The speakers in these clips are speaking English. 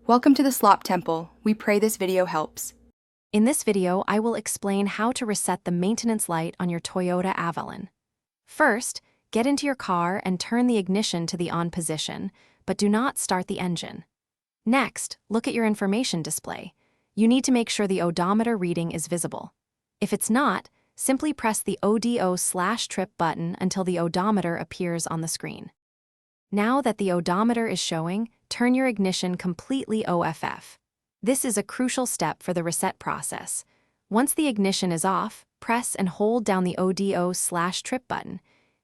Welcome to the Slop Temple. We pray this video helps. In this video, I will explain how to reset the maintenance light on your Toyota Avalon. First, get into your car and turn the ignition to the on position, but do not start the engine. Next, look at your information display. You need to make sure the odometer reading is visible. If it's not, simply press the ODO/trip button until the odometer appears on the screen. Now that the odometer is showing, turn your ignition completely off. This is a crucial step for the reset process. Once the ignition is off, press and hold down the ODO/trip button.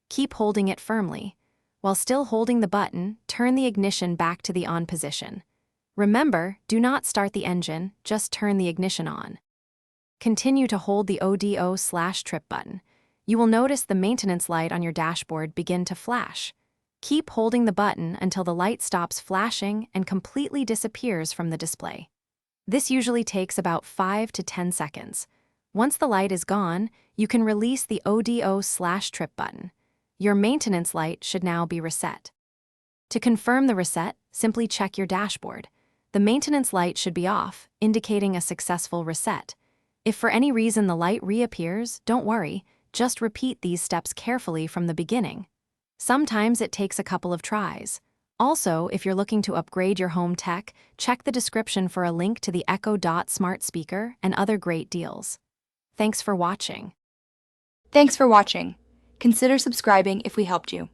Keep holding it firmly. While still holding the button, turn the ignition back to the on position. Remember, do not start the engine, just turn the ignition on. Continue to hold the ODO/trip button. You will notice the maintenance light on your dashboard begin to flash. Keep holding the button until the light stops flashing and completely disappears from the display. This usually takes about 5 to 10 seconds. Once the light is gone, you can release the ODO/trip button. Your maintenance light should now be reset. To confirm the reset, simply check your dashboard. The maintenance light should be off, indicating a successful reset. If for any reason the light reappears, don't worry, just repeat these steps carefully from the beginning. Sometimes it takes a couple of tries. Also, if you're looking to upgrade your home tech, check the description for a link to the Echo Dot smart speaker and other great deals. Thanks for watching. Thanks for watching. Consider subscribing if we helped you.